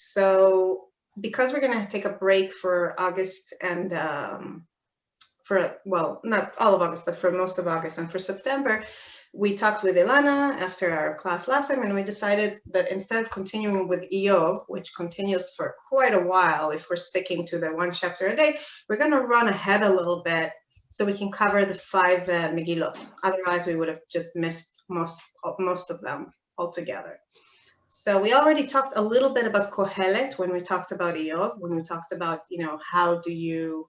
So because we're going to take a break for August and well, not all of August, but for most of August and for September, we talked with Ilana after our class last time, and we decided that instead of continuing with Eov, which continues for quite a while if we're sticking to the one chapter a day, we're going to run ahead a little bit so we can cover the 5 Megillot. Otherwise, we would have just missed most of them altogether. So we already talked a little bit about Kohelet when we talked about Eov, when we talked about, how do you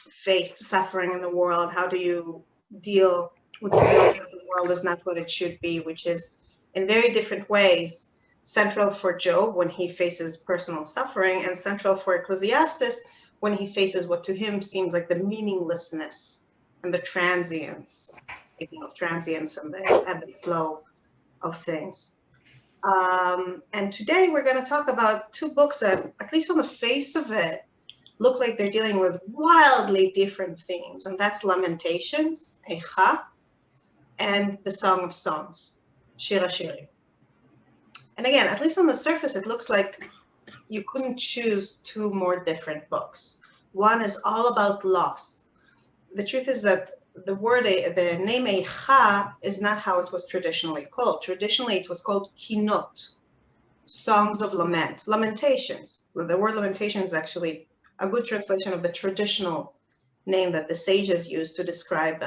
face suffering in the world? How do you deal with the feeling that the world is not what it should be, which is in very different ways central for Job when he faces personal suffering, and central for Ecclesiastes when he faces what to him seems like the meaninglessness and the transience, speaking of transience and the flow of things. And today we're going to talk about 2 books that, at least on the face of it, look like they're dealing with wildly different themes, and that's Lamentations, Eicha, and the Song of Songs, Shir HaShirim. And again, at least on the surface, it looks like you couldn't choose 2 more different books. One is all about loss. The truth is that the name Eicha is not how it was traditionally called. Traditionally, it was called Kinot, Songs of Lament, Lamentations. The word lamentation is actually a good translation of the traditional name that the sages used to describe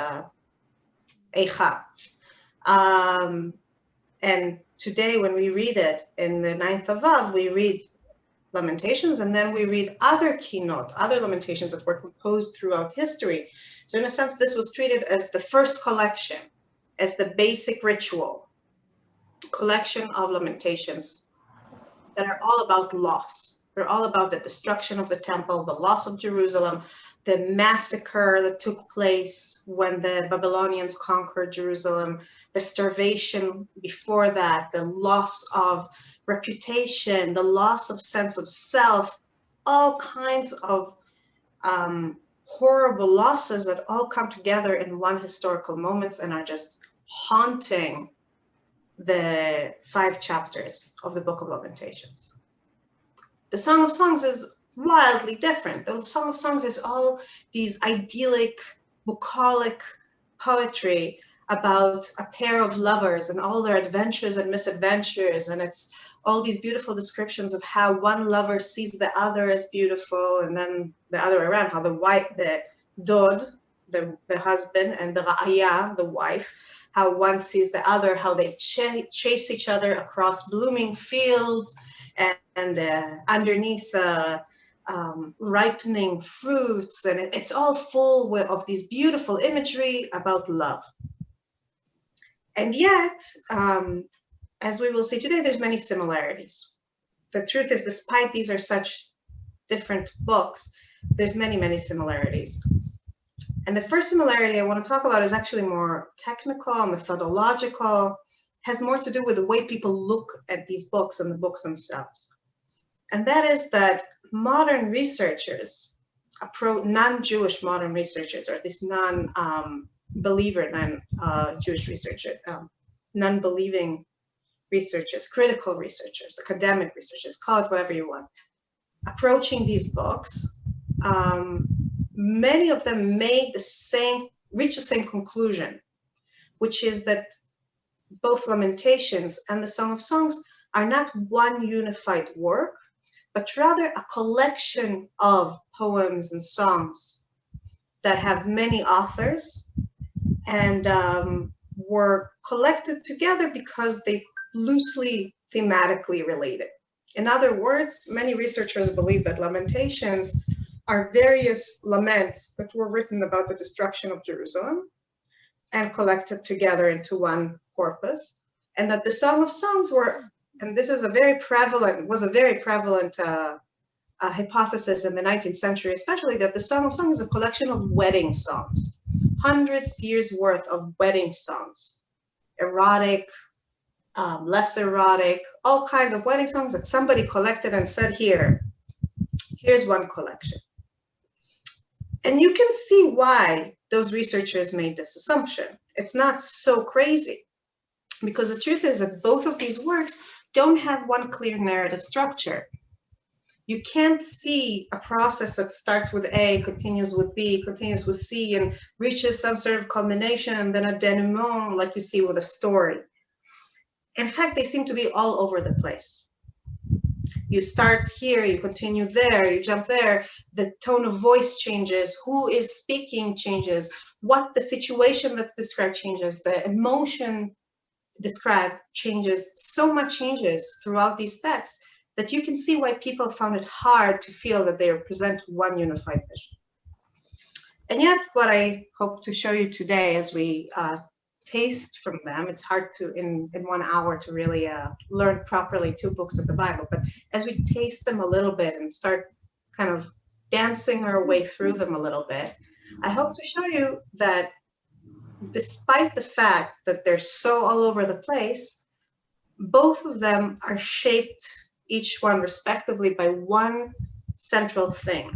Eicha. And today when we read it in the 9th of Av, we read Lamentations, and then we read other Kinot, other lamentations that were composed throughout history. So in a sense, this was treated as the first collection, as the basic ritual collection of lamentations that are all about loss. They're all about the destruction of the temple, the loss of Jerusalem, the massacre that took place when the Babylonians conquered Jerusalem, the starvation before that, the loss of reputation, the loss of sense of self, all kinds of horrible losses that all come together in one historical moment and are just haunting the 5 chapters of the Book of Lamentations. The Song of Songs is wildly different. The Song of Songs is all these idyllic, bucolic poetry about a pair of lovers and all their adventures and misadventures, and it's all these beautiful descriptions of how one lover sees the other as beautiful, and then the other way around, how the dod, the husband, and the ra'aya, the wife, how one sees the other, how they chase each other across blooming fields and underneath ripening fruits, and it's all full of these beautiful imagery about love. And yet, as we will see today, there's many similarities. The truth is, despite these are such different books, there's many, many similarities. And the first similarity I want to talk about is actually more technical, methodological, has more to do with the way people look at these books and the books themselves. And that is that modern researchers, non-Jewish modern researchers, or at least non-believer, non-Jewish researchers, non-believing researchers, critical researchers, academic researchers, call it whatever you want, approaching these books, many of them reach the same conclusion, which is that both Lamentations and the Song of Songs are not one unified work, but rather a collection of poems and songs that have many authors and were collected together because they loosely thematically related. In other words, many researchers believe that Lamentations are various laments that were written about the destruction of Jerusalem and collected together into one corpus, and that the Song of Songs and this is was a very prevalent hypothesis in the 19th century, especially, that the Song of Songs is a collection of wedding songs, hundreds of years worth of wedding songs, erotic, less erotic, all kinds of wedding songs that somebody collected and said, here's one collection. And you can see why those researchers made this assumption. It's not so crazy, because the truth is that both of these works don't have one clear narrative structure. You can't see a process that starts with A, continues with B, continues with C, and reaches some sort of culmination, and then a denouement like you see with a story. In fact, they seem to be all over the place. You start here, you continue there, you jump there, the tone of voice changes, who is speaking changes, what the situation that's described changes, the emotion described changes, so much changes throughout these texts that you can see why people found it hard to feel that they represent one unified vision. And yet, what I hope to show you today as we taste from them, it's hard to, in 1 hour, to really learn properly 2 books of the Bible, but as we taste them a little bit and start kind of dancing our way through them a little bit, I hope to show you that despite the fact that they're so all over the place, both of them are shaped, each one respectively, by one central thing.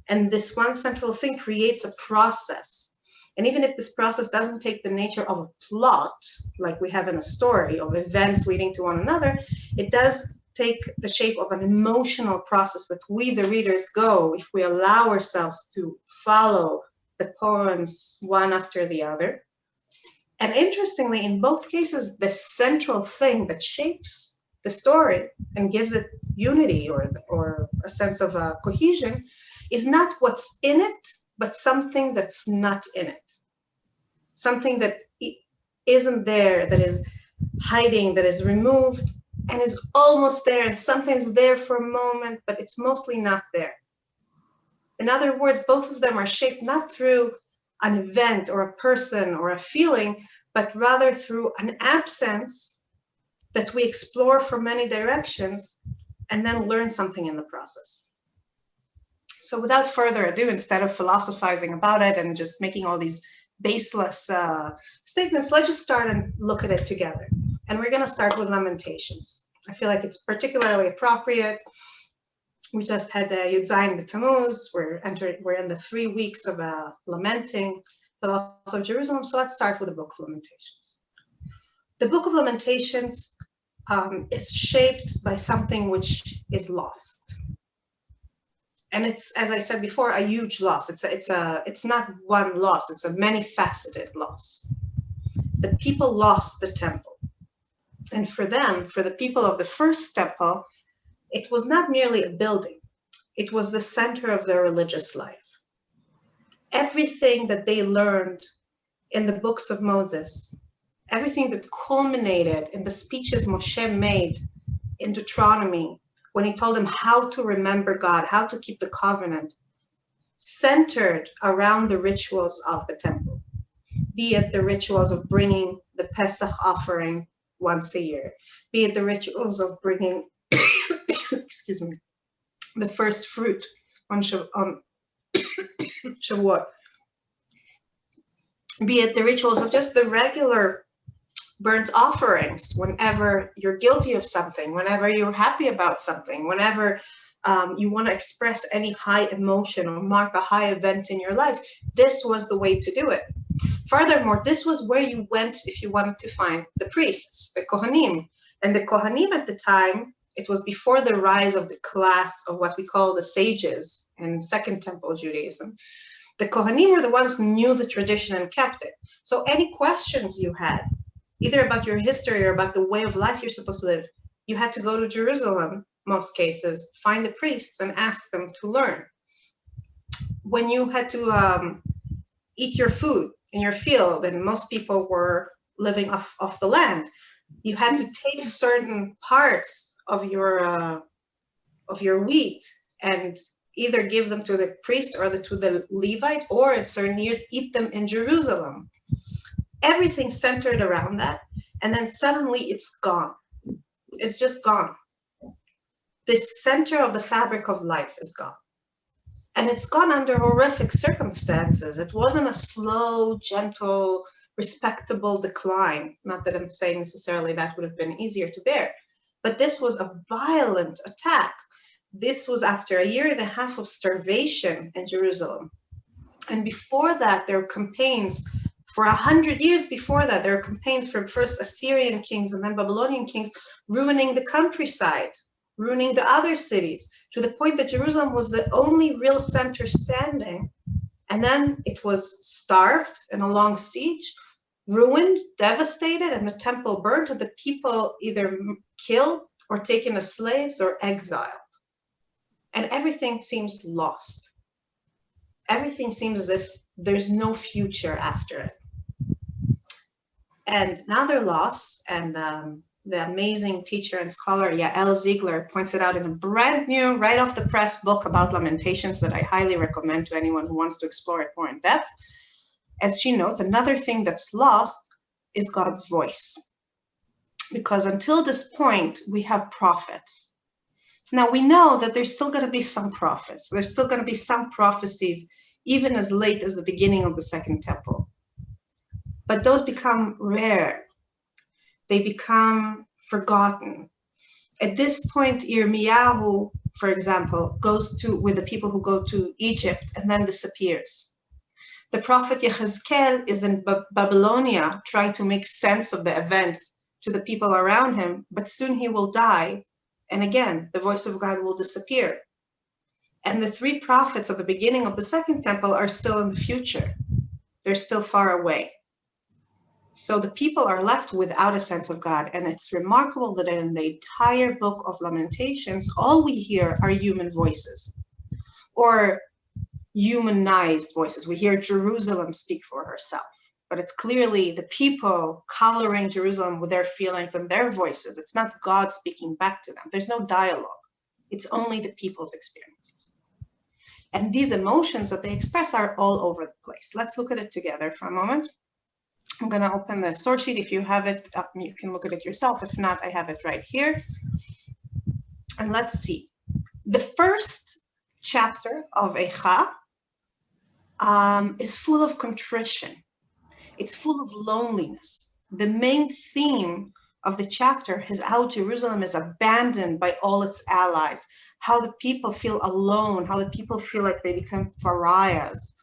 And this one central thing creates a process. And even if this process doesn't take the nature of a plot, like we have in a story of events leading to one another, it does take the shape of an emotional process that we, the readers, go if we allow ourselves to follow the poems one after the other. And interestingly, in both cases, the central thing that shapes the story and gives it unity or a sense of cohesion is not what's in it, but something that's not in it. Something that isn't there, that is hiding, that is removed, and is almost there, and sometimes there for a moment, but it's mostly not there. In other words, both of them are shaped not through an event or a person or a feeling, but rather through an absence that we explore from many directions and then learn something in the process. So without further ado, instead of philosophizing about it and just making all these baseless statements, let's just start and look at it together. And we're going to start with Lamentations. I feel like it's particularly appropriate. We just had the Yud Zayin B'Tammuz. We're in the 3 weeks of lamenting the loss of Jerusalem. So let's start with the Book of Lamentations. The Book of Lamentations is shaped by something which is lost. And it's, as I said before, a huge loss. It's not one loss, it's a many-faceted loss. The people lost the temple. And for them, for the people of the first temple, it was not merely a building. It was the center of their religious life. Everything that they learned in the books of Moses, everything that culminated in the speeches Moshe made in Deuteronomy, when he told them how to remember God, how to keep the covenant, centered around the rituals of the temple, be it the rituals of bringing the Pesach offering once a year, be it the rituals of bringing, excuse me, the first fruit on Shavuot, be it the rituals of just the regular burnt offerings whenever you're guilty of something, whenever you're happy about something, whenever you want to express any high emotion or mark a high event in your life. This was the way to do it. Furthermore, this was where you went if you wanted to find the priests, the Kohanim. And the Kohanim at the time, it was before the rise of the class of what we call the sages in Second Temple Judaism. The Kohanim were the ones who knew the tradition and kept it. So any questions you had, either about your history or about the way of life you're supposed to live, you had to go to Jerusalem, most cases, find the priests and ask them to learn. When you had to eat your food in your field, and most people were living off the land, you had to take certain parts of your wheat and either give them to the priest or to the Levite, or at certain years eat them in Jerusalem. Everything centered around that, and then suddenly it's gone. It's just gone. This center of the fabric of life is gone. And it's gone under horrific circumstances. It wasn't a slow, gentle, respectable decline. Not that I'm saying necessarily that would have been easier to bear, but this was a violent attack. This was after 1.5 years of starvation in Jerusalem. And before that, there were campaigns For 100 years before that, there are campaigns from first Assyrian kings and then Babylonian kings ruining the countryside, ruining the other cities, to the point that Jerusalem was the only real center standing. And then it was starved in a long siege, ruined, devastated, and the temple burnt, and the people either killed or taken as slaves or exiled. And everything seems lost. Everything seems as if there's no future after it. And now they're lost, and the amazing teacher and scholar Yael Ziegler points it out in a brand new, right off the press book about Lamentations that I highly recommend to anyone who wants to explore it more in depth. As she notes, another thing that's lost is God's voice. Because until this point, we have prophets. Now we know that there's still going to be some prophets. There's still going to be some prophecies, even as late as the beginning of the Second Temple. But those become rare. They become forgotten. At this point, Yirmiyahu, for example, goes to with the people who go to Egypt and then disappears. The prophet Yechezkel is in Babylonia trying to make sense of the events to the people around him, but soon he will die. And again, the voice of God will disappear. And the three prophets of the beginning of the Second Temple are still in the future. They're still far away. So the people are left without a sense of God. And it's remarkable that in the entire book of Lamentations, all we hear are human voices or humanized voices. We hear Jerusalem speak for herself, but it's clearly the people coloring Jerusalem with their feelings and their voices. It's not God speaking back to them. There's no dialogue. It's only the people's experiences. And these emotions that they express are all over the place. Let's look at it together for a moment. I'm going to open the source sheet. If you have it, you can look at it yourself. If not, I have it right here. And let's see. The first chapter of Eicha is full of contrition. It's full of loneliness. The main theme of the chapter is how Jerusalem is abandoned by all its allies, how the people feel alone, how the people feel like they become pariahs,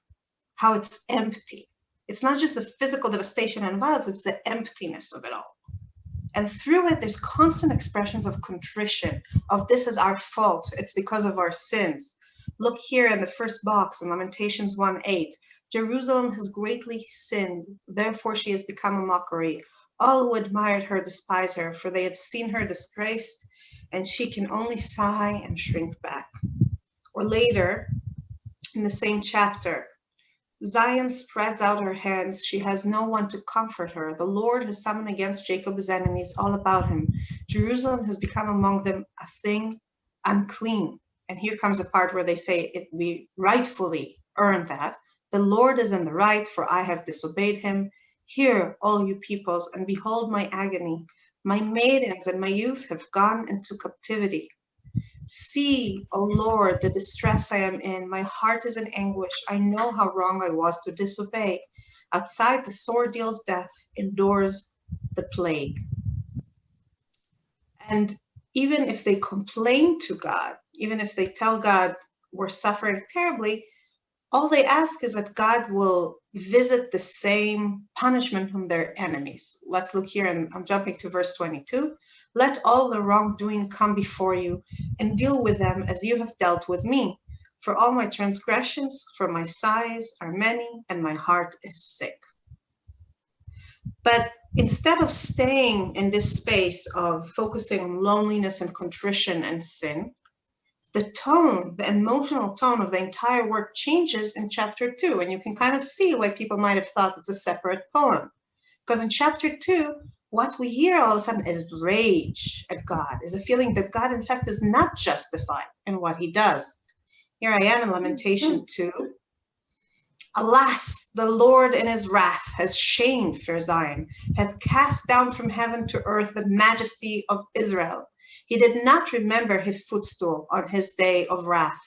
how it's empty. It's not just the physical devastation and violence, it's the emptiness of it all. And through it, there's constant expressions of contrition, of this is our fault, it's because of our sins. Look here in the first box in Lamentations 1:8. Jerusalem has greatly sinned, therefore she has become a mockery. All who admired her despise her, for they have seen her disgraced, and she can only sigh and shrink back. Or later, in the same chapter, Zion spreads out her hands, she has no one to comfort her. The Lord has summoned against Jacob his enemies all about him. Jerusalem has become among them a thing unclean. And here comes the part where they say we rightfully earned that. The Lord is in the right, for I have disobeyed him. Hear, all you peoples, and behold my agony. My maidens and my youth have gone into captivity. See, O Lord, the distress I am in. My heart is in anguish. I know how wrong I was to disobey. Outside the sword deals death, indoors the plague. And even if they complain to God, even if they tell God we're suffering terribly, all they ask is that God will visit the same punishment from their enemies. Let's look here, and I'm jumping to verse 22. Let all the wrongdoing come before you, and deal with them as you have dealt with me. For all my transgressions, for my sighs are many, and my heart is sick. But instead of staying in this space of focusing on loneliness and contrition and sin, the tone, the emotional tone of the entire work changes in chapter 2. And you can kind of see why people might have thought it's a separate poem. Because in chapter 2, what we hear all of a sudden is rage at God, is a feeling that God, in fact, is not justified in what he does. Here I am in Lamentation 2. Alas, the Lord in his wrath has shamed fair Zion, hath cast down from heaven to earth the majesty of Israel. He did not remember his footstool on his day of wrath.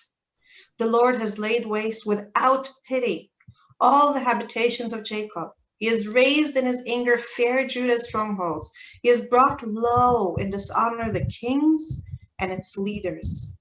The Lord has laid waste without pity all the habitations of Jacob. He has raised in his anger fair Judah's strongholds. He has brought low in dishonor the kings and its leaders.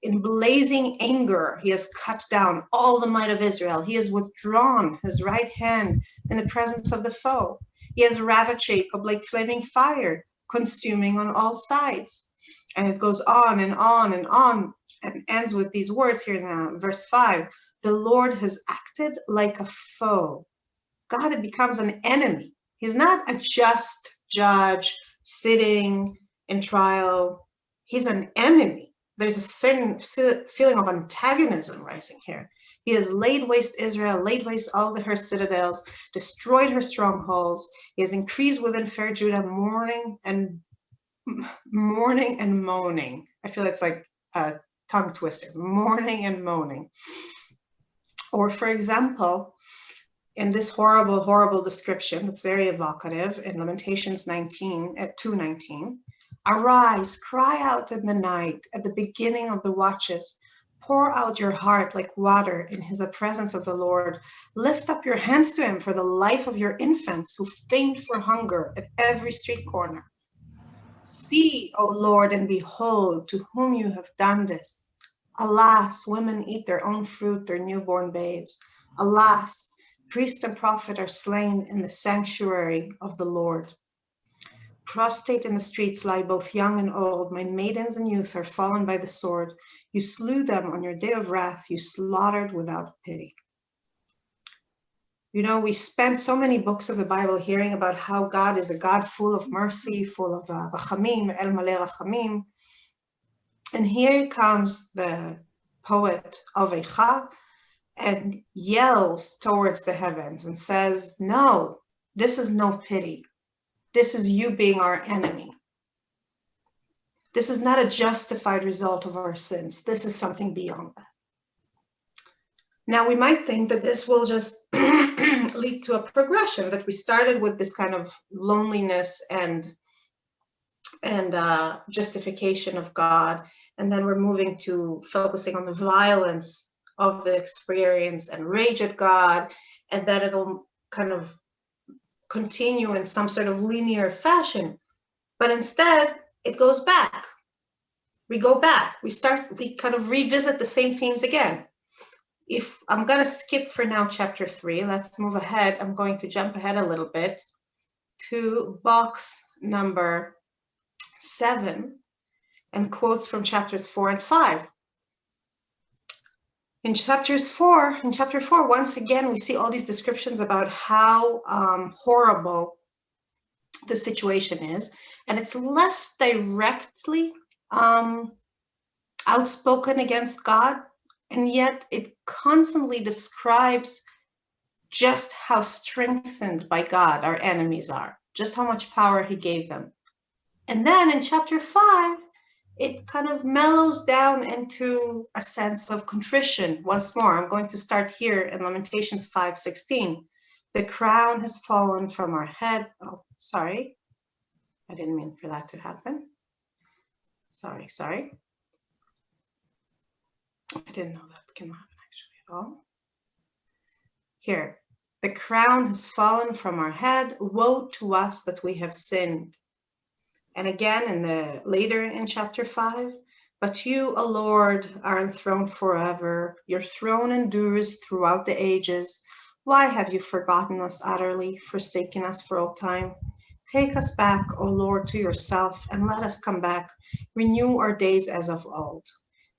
In blazing anger, he has cut down all the might of Israel. He has withdrawn his right hand in the presence of the foe. He has ravaged Jacob like flaming fire, consuming on all sides. And it goes on and on and on, and ends with these words here in verse 5. The Lord has acted like a foe. God becomes an enemy. He's not a just judge sitting in trial. He's an enemy. There's a certain feeling of antagonism rising here. He has laid waste Israel, laid waste all her citadels, destroyed her strongholds. He has increased within fair Judah mourning and moaning. I feel it's like a tongue twister, mourning and moaning. Or for example, in this horrible, horrible description that's very evocative in Lamentations 19 at 2:19, arise, cry out in the night, at the beginning of the watches. Pour out your heart like water in the presence of the Lord. Lift up your hands to him for the life of your infants who faint for hunger at every street corner. See, O Lord, and behold to whom you have done this. Alas, women eat their own fruit, their newborn babes. Alas, priest and prophet are slain in the sanctuary of the Lord. Prostrate in the streets lie both young and old. My maidens and youth are fallen by the sword. You slew them on your day of wrath. You slaughtered without pity. You know, we spent so many books of the Bible hearing about how God is a God full of mercy, full of rachamim, el maleh rachamim. And here comes the poet Avecha and yells towards the heavens and says, no, this is no pity. This is you being our enemy. This is not a justified result of our sins. This is something beyond that. Now, we might think that this will just lead to a progression, that we started with this kind of loneliness and justification of God, and then we're moving to focusing on the violence of the experience and rage at God, and then it'll kind of continue in some sort of linear fashion. But instead, it goes back. We go back. We kind of revisit the same themes again. If I'm going to skip for now chapter 3, let's move ahead. I'm going to jump ahead a little bit to box number 7 and quotes from chapters 4 and 5. In chapter 4, once again, we see all these descriptions about how horrible the situation is, and it's less directly outspoken against God, and yet it constantly describes just how strengthened by God our enemies are, just how much power he gave them. And then in chapter 5, it kind of mellows down into a sense of contrition. Once more, I'm going to start here in Lamentations 5:16. The crown has fallen from our head. Oh, sorry. I didn't mean for that to happen. Sorry. I didn't know that can happen actually at all. Here, the crown has fallen from our head. Woe to us that we have sinned. And again, later in chapter 5, but you, O Lord, are enthroned forever. Your throne endures throughout the ages. Why have you forgotten us utterly, forsaken us for all time? Take us back, O Lord, to yourself, and let us come back. Renew our days as of old.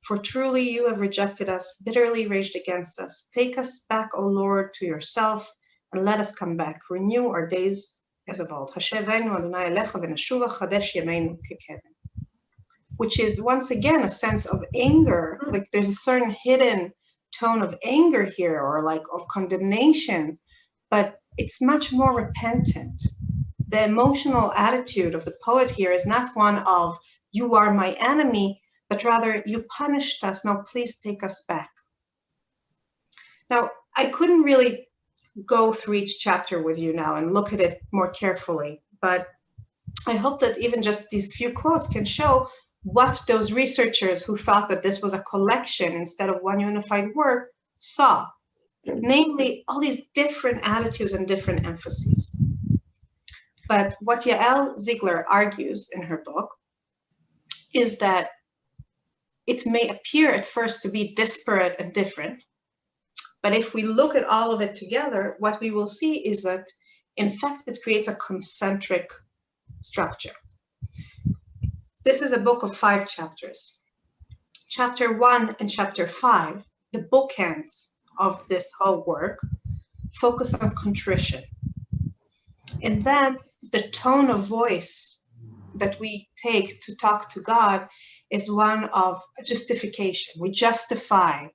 For truly you have rejected us, bitterly raged against us. Take us back, O Lord, to yourself, and let us come back. Renew our days as of old. Which is once again a sense of anger. Like there's a certain hidden tone of anger here, or like of condemnation, but it's much more repentant. The emotional attitude of the poet here is not one of you are my enemy, but rather you punished us, now please take us back. Now, I couldn't really go through each chapter with you now and look at it more carefully, but I hope that even just these few quotes can show what those researchers who thought that this was a collection instead of one unified work saw, namely all these different attitudes and different emphases. But what Yael Ziegler argues in her book is that it may appear at first to be disparate and different, But if we look at all of it together, what we will see is that, in fact, it creates a concentric structure. This is a book of 5 chapters. Chapter 1 and chapter 5, the bookends of this whole work, focus on contrition. And then the tone of voice that we take to talk to God is one of justification. We justify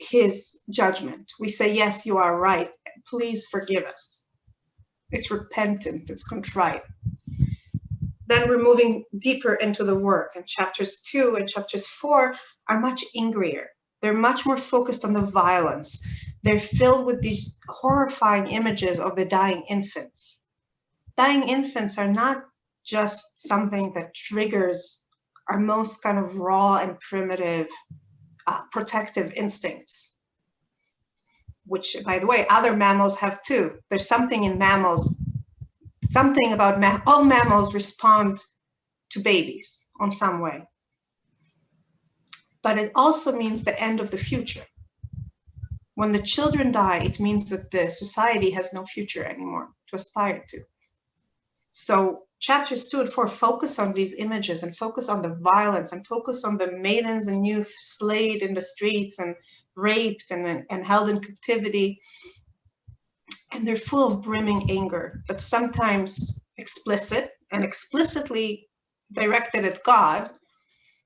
his judgment. We say, yes, you are right. Please forgive us. It's repentant, it's contrite. Then we're moving deeper into the work, and chapters 2 and chapters 4 are much angrier. They're much more focused on the violence. They're filled with these horrifying images of the dying infants. Dying infants are not just something that triggers our most kind of raw and primitive protective instincts, which, by the way, other mammals have too. There's something in mammals, something about all mammals respond to babies on some way. But it also means the end of the future. When the children die, it means that the society has no future anymore to aspire to. So chapters 2 and 4 focus on these images and focus on the violence and focus on the maidens and youth slayed in the streets and raped and held in captivity. And they're full of brimming anger, but sometimes explicit and explicitly directed at God,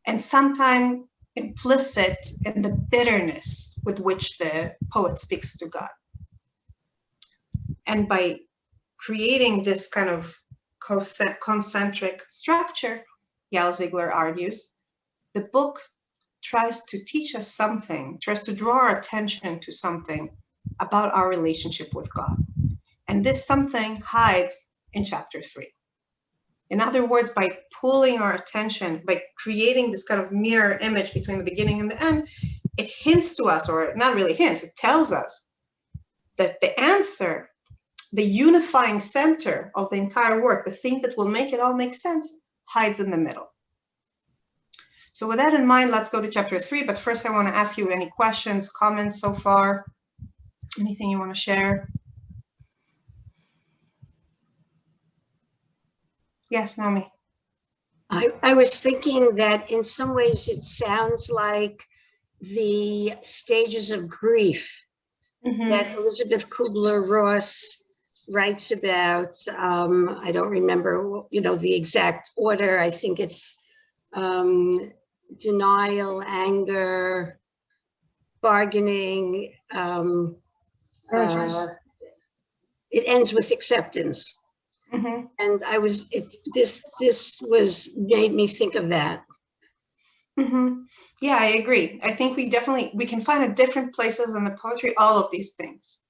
and sometimes implicit in the bitterness with which the poet speaks to God. And by creating this kind of concentric structure, Danziger argues, the book tries to teach us something, tries to draw our attention to something about our relationship with God. And this something hides in chapter 3. In other words, by pulling our attention, by creating this kind of mirror image between the beginning and the end, it hints to us, or not really hints, it tells us that the answer, the unifying center of the entire work, the thing that will make it all make sense, hides in the middle. So with that in mind, let's go to chapter 3. But first, I want to ask you any questions, comments so far, anything you want to share? Yes, Naomi. I was thinking that in some ways it sounds like the stages of grief that Elizabeth Kubler-Ross writes about. I don't remember, the exact order. I think it's denial, anger, bargaining. It ends with acceptance. And this made me think of that. Yeah, I agree. I think we can find at different places in the poetry all of these things.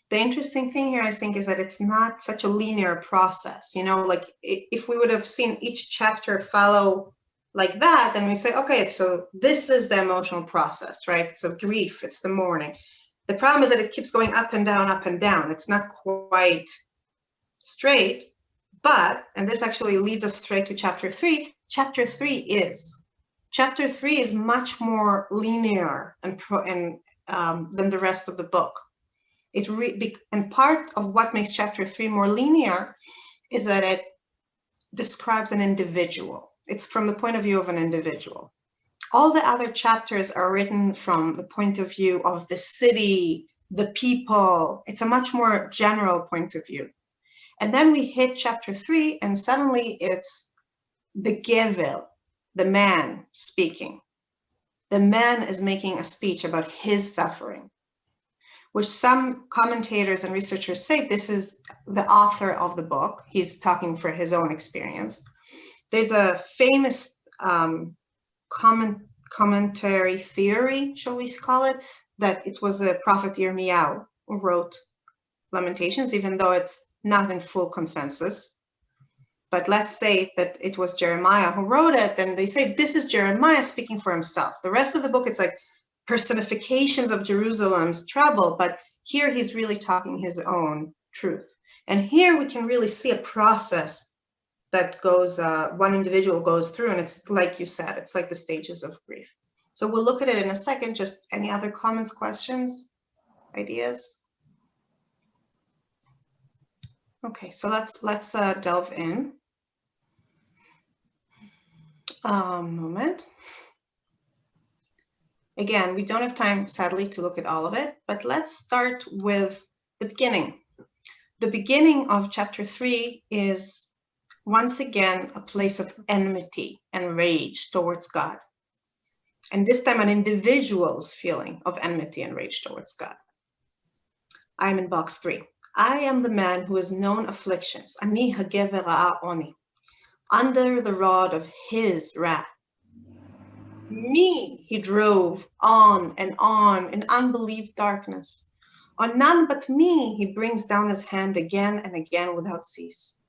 The interesting thing here, I think, is that it's not such a linear process. Like if we would have seen each chapter follow like that, then we say, okay, so this is the emotional process, right? So grief, it's the mourning. The problem is that it keeps going up and down, up and down. It's not quite straight, but, and this actually leads us straight to chapter 3. Chapter 3 is much more linear and than the rest of the book. And part of what makes chapter 3 more linear is that it describes an individual. It's from the point of view of an individual. All the other chapters are written from the point of view of the city, the people. It's a much more general point of view. And then we hit chapter 3, and suddenly it's the Gevil, the man speaking. The man is making a speech about his suffering, which some commentators and researchers say this is the author of the book. He's talking for his own experience. There's a famous commentary theory, shall we call it, that it was the prophet Yirmiyahu who wrote Lamentations, even though it's not in full consensus. But let's say that it was Jeremiah who wrote it, then they say this is Jeremiah speaking for himself. The rest of the book, it's like personifications of Jerusalem's trouble, but here he's really talking his own truth. And here we can really see a process that goes, one individual goes through, and it's like you said, it's like the stages of grief. So we'll look at it in a second. Just any other comments, questions, ideas? Okay, so let's delve in. Moment. Again, we don't have time, sadly, to look at all of it, but let's start with the beginning. The beginning of chapter 3 is once again a place of enmity and rage towards God. And this time an individual's feeling of enmity and rage towards God. I'm in box 3. I am the man who has known afflictions, ani hagever ha'oni, under the rod of his wrath. Me he drove on in unbelieved darkness. On none but me he brings down his hand again and again without cease.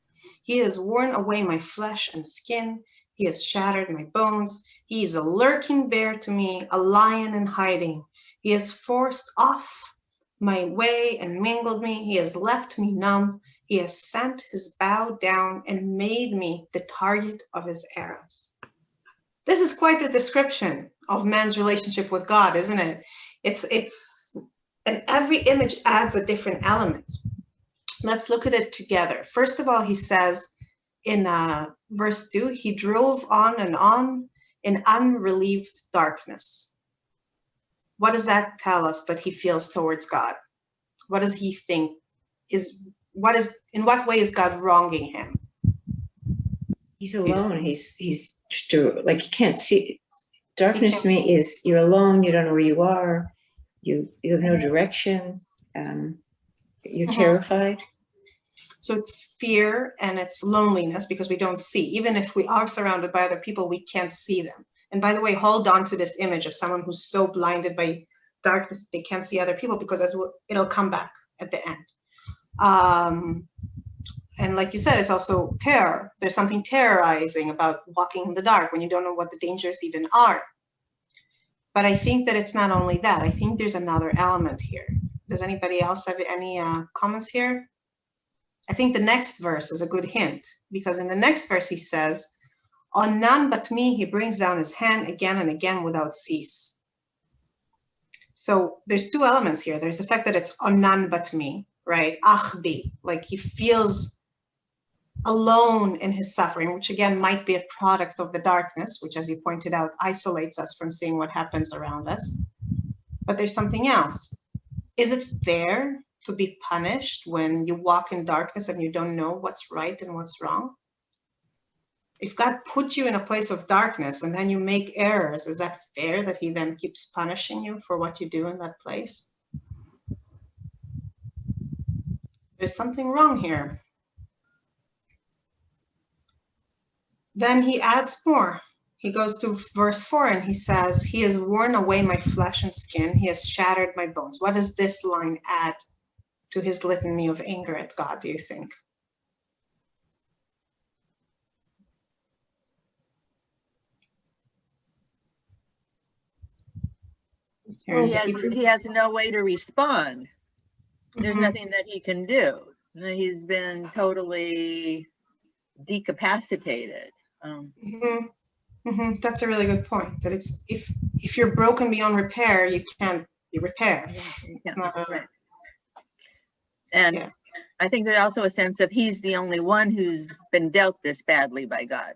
He has worn away my flesh and skin. He has shattered my bones. He is a lurking bear to me, a lion in hiding. He has forced off my way and mangled me. He has left me numb. He has sent his bow down and made me the target of his arrows. This is quite the description of man's relationship with God, isn't it? And every image adds a different element. Let's look at it together. First of all, he says in verse 2, he drove on in unrelieved darkness. What does that tell us that he feels towards God? What does he think in what way is God wronging him? He's alone. He's like, he can't see. Darkness to me is you're alone. You don't know where you are. You have no direction. You're terrified. So it's fear and it's loneliness because we don't see. Even if we are surrounded by other people, we can't see them. And by the way, hold on to this image of someone who's so blinded by darkness they can't see other people, because it'll come back at the end. And like you said, it's also terror. There's something terrorizing about walking in the dark when you don't know what the dangers even are. But I think that it's not only that. I think there's another element here. Does anybody else have any comments here? I think the next verse is a good hint, because in the next verse he says, on none but me he brings down his hand again and again without cease. So there's two elements here. There's the fact that it's on none but me, right? Achbi, like he feels alone in his suffering, which again might be a product of the darkness, which, as you pointed out, isolates us from seeing what happens around us. But there's something else. Is it fair to be punished when you walk in darkness and you don't know what's right and what's wrong? If God put you in a place of darkness and then you make errors, is that fair that he then keeps punishing you for what you do in that place? There's something wrong here. Then he adds more. He goes to verse 4 and he says, he has worn away my flesh and skin. He has shattered my bones. What does this line add to his litany of anger at God, do you think? Well, he has no way to respond. There's nothing that he can do. He's been totally decapacitated. That's a really good point. That it's if you're broken beyond repair, you can't be repaired. It's not right. And yeah. I think there's also a sense of he's the only one who's been dealt this badly by God.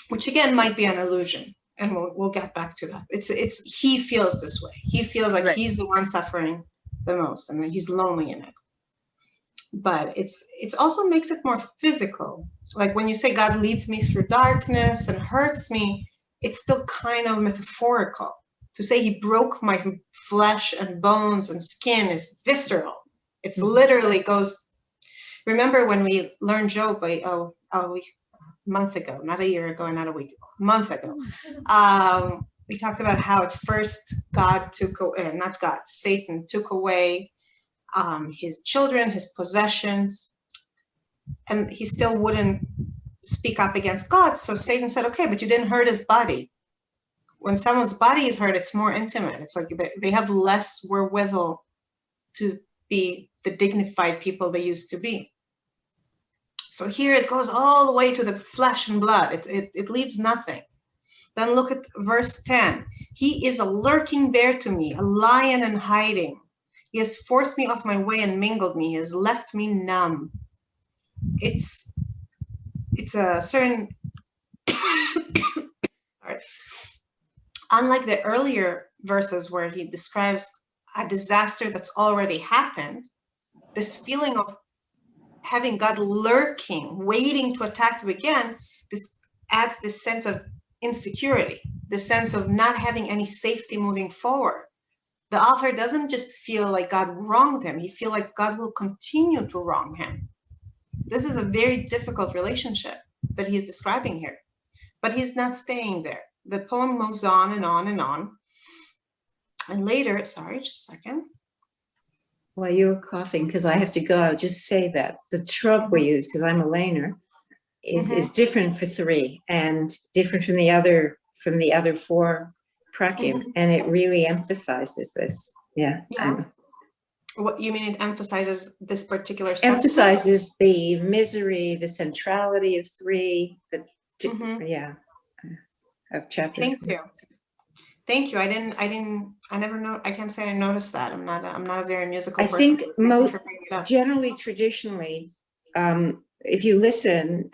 Which again might be an illusion, and we'll get back to that. It's he feels this way. He feels like he's the one suffering the most, and he's lonely in it. But it's also makes it more physical. Like when you say God leads me through darkness and hurts me, it's still kind of metaphorical. To say he broke my flesh and bones and skin is visceral. It's literally goes. Remember when we learned Job a month ago, not a year ago, not a week ago, a month ago. We talked about how at first Satan took away his children, his possessions, and he still wouldn't speak up against God. So Satan said, okay, but you didn't hurt his body. When someone's body is hurt, it's more intimate. It's like they have less wherewithal to be the dignified people they used to be. So here it goes all the way to the flesh and blood. It leaves nothing. Then look at verse 10. He is a lurking bear to me, a lion in hiding. He has forced me off my way and mingled me. He has left me numb. It's a certain, sorry. Unlike the earlier verses where he describes a disaster that's already happened, this feeling of having God lurking, waiting to attack you again, this adds this sense of insecurity, the sense of not having any safety moving forward. The author doesn't just feel like God wronged him, he feels like God will continue to wrong him. This is a very difficult relationship that he's describing here, but he's not staying there. The poem moves on and on and on. And later, sorry, just a second. While you're coughing, because I have to go, I'll just say that the trub we use, because I'm a laner, is different for 3 and different from the other 4 prakim, and it really emphasizes this. Yeah. What you mean? It emphasizes this particular emphasizes the misery, the centrality of 3. Of chapter. Thank you. I never know. I can't say I noticed that. I'm not a very musical person. I think generally, traditionally, if you listen,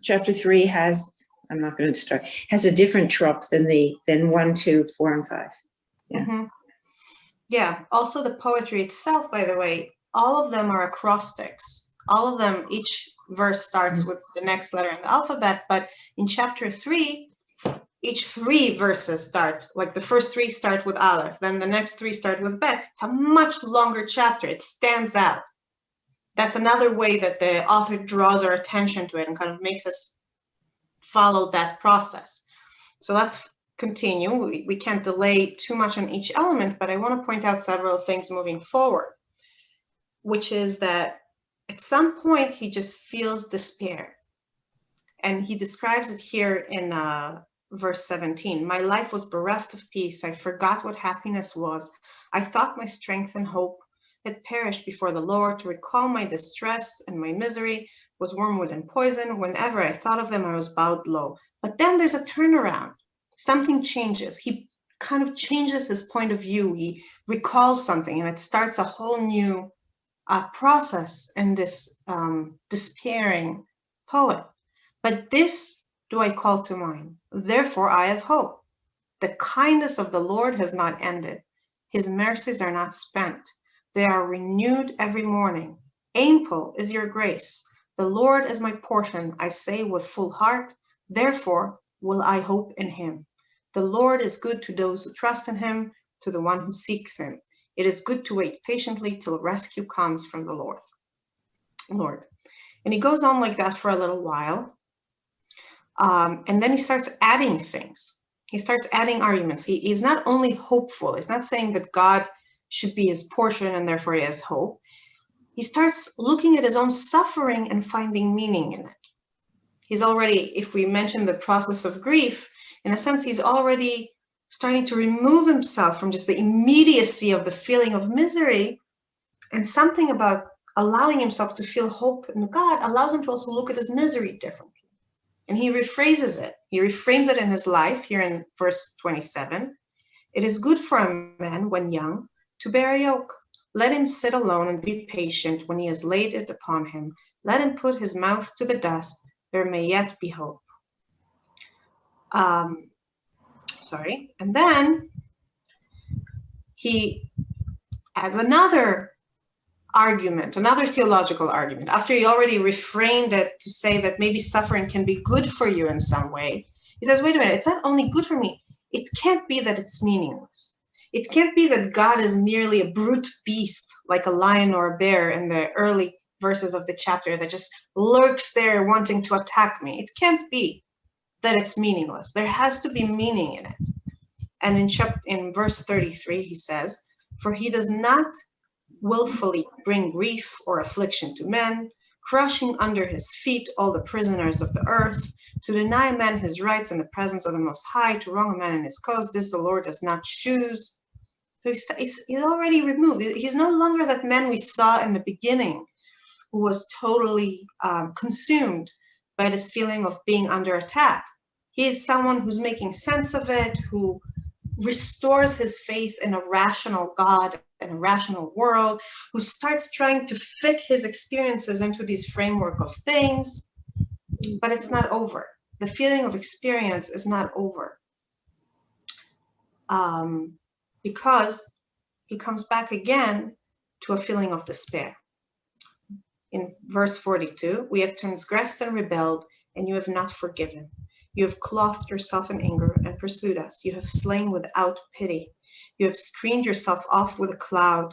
chapter 3 has, I'm not going to start, has a different trop than 1, 2, 4, and 5. Yeah. Yeah. Also, the poetry itself, by the way, all of them are acrostics. All of them, each verse starts with the next letter in the alphabet. But in chapter 3, each 3 verses start, like the first 3 start with Aleph, then the next 3 start with Bet. It's a much longer chapter. It stands out. That's another way that the author draws our attention to it and kind of makes us follow that process. So let's continue. We can't delay too much on each element, but I want to point out several things moving forward, which is that at some point he just feels despair. And he describes it here in verse 17. My life was bereft of peace. I forgot what happiness was. I thought my strength and hope had perished before the Lord. To recall my distress and my misery was wormwood and poison. Whenever I thought of them, I was bowed low. But then there's a turnaround. Something changes. He kind of changes his point of view. He recalls something, and it starts a whole new process in this despairing poet. But this do I call to mind. Therefore I have hope. The kindness of the Lord has not ended. His mercies are not spent. They are renewed every morning. Ample is your grace. The Lord is my portion, I say with full heart. Therefore will I hope in him. The Lord is good to those who trust in him, to the one who seeks him. It is good to wait patiently till rescue comes from the Lord. And he goes on like that for a little while. And then he starts adding things. He starts adding arguments. He's not only hopeful. He's not saying that God should be his portion and therefore he has hope. He starts looking at his own suffering and finding meaning in it. He's already, if we mention the process of grief, in a sense, he's already starting to remove himself from just the immediacy of the feeling of misery, and something about allowing himself to feel hope in God allows him to also look at his misery differently. And he rephrases it. He reframes it in his life here in verse 27. It is good for a man when young to bear a yoke. Let him sit alone and be patient when he has laid it upon him. Let him put his mouth to the dust. There may yet be hope. And then he adds another argument, another theological argument. After he already reframed it to say that maybe suffering can be good for you in some way, he says, wait a minute, it's not only good for me. It can't be that it's meaningless. It can't be that God is merely a brute beast like a lion or a bear in the early verses of the chapter that just lurks there wanting to attack me. It can't be that it's meaningless. There has to be meaning in it. And in verse 33, he says, for he does not willfully bring grief or affliction to men, crushing under his feet all the prisoners of the earth, to deny a man his rights in the presence of the Most High, to wrong a man in his cause, this the Lord does not choose. So he's already removed. He's no longer that man we saw in the beginning who was totally consumed by this feeling of being under attack. He is someone who's making sense of it, who restores his faith in a rational God and a rational world, who starts trying to fit his experiences into this framework of things, but it's not over. The feeling of experience is not over. Because he comes back again to a feeling of despair. In verse 42, we have transgressed and rebelled, and you have not forgiven. You have clothed yourself in anger and pursued us. You have slain without pity. You have screened yourself off with a cloud,